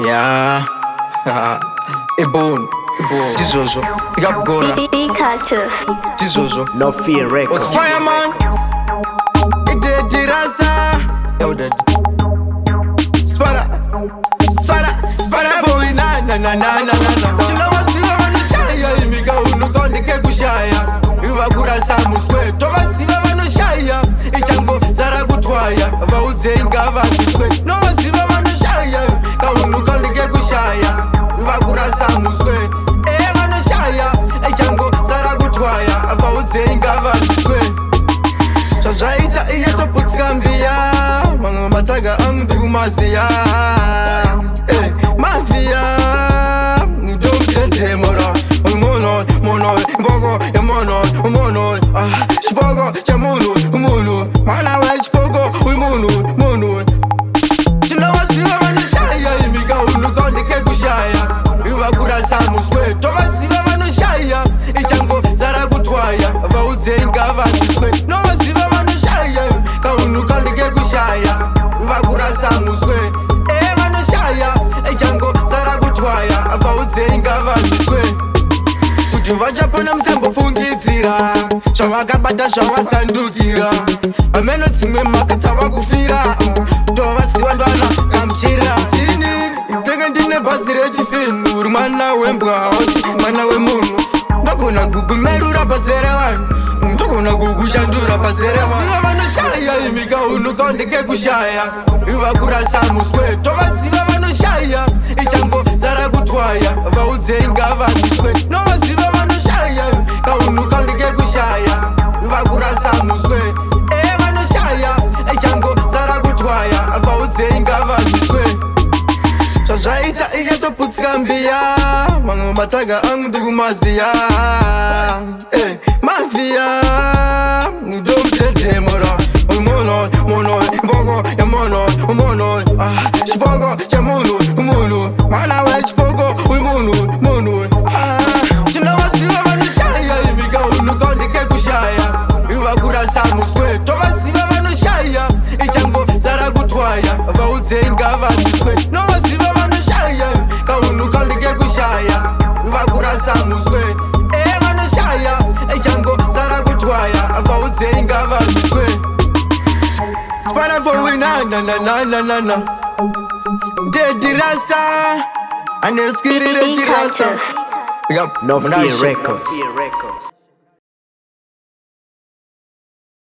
Yeah. Ebon. Tizozo. Big up Gora. Beey Cactus. Tizozo. No Fear Records. What's fireman? It did Dirasa. Yo, dead. Spala. Boy, na. You know what's the Vanoshaya? Imiga unukonde ke kushaya. Iwa kurasa muswe. Tomasi Vanoshaya. Ichango zara kutwaya. Vaudze ingava muswe. No what's the Vanoshaya? Ka unukonde ke kushaya. Iwa kurasa muswe. Vanoshaya. Ichango zara kutwaya. Vaudze ingava muswe. Zvaita iye toputsika mbiya. Mamwe matsaga angudumaziya. Mafia, don't tete mora. Mono, bogo, ya mono. Spogo, chamono, Mana wa spogo, mono. You know what's the Vanoshaya? Imiga unukonde ke kushaya. Iwa kurasa muswe. Tomasi Vanoshaya. Ichango zara kutwaya. Vaudze ingava muswe. No what's the Vanoshaya? Ka unukonde ke kushaya. Iwa kurasa muswe. Vanoshaya. Ichango zara kutwaya. Vaudze ingava muswe. Kuti vachapona musambofungidzira zvavakabata zvavasandukira. Ameno dzimwe makatsa vakufira. Tovasiva ndwana kamuchira. Tini tenge ndine bhazi rechifinu. Uri mwana wembwa hausi mwana wemunhu. Ndogona kugumerura pazere vanhu. Ndogona kukushandura pazere vanhu. Vanoshaya imika unukonde ke kushaya. Iva kurasa muswe. Tovasiva Vanoshaya. Ichango zara kutwaya. Vaudze ingava muswe. Novasiva Vanoshaya. Ka unukonde ke kushaya. Iva kurasa muswe. Vanoshaya. Ichango zara kutwaya. Vaudze ingava muswe. Zvaita iye toputsika mbiya. Mamwe matsaga angudumaziya. Mafia, don't tete mora. Mono, bogo, ya mono. Spogo, chamono. Mana wa spogo, mono. You know what's the Vanoshaya? Imiga unukonde ke kushaya. Iwa kurasa muswe. Tomasi Vanoshaya. Ichango zara kutwaya. Vaudze ingava muswe. No what's the Vanoshaya? Ka unukonde ke kushaya. Iwa kurasa muswe. Vanoshaya. Ichango zara kutwaya. Vaudze ingava muswe. Spana for we na. Dedi rasta. Aneskiri Beey rasta. Cactus. No Fear Records.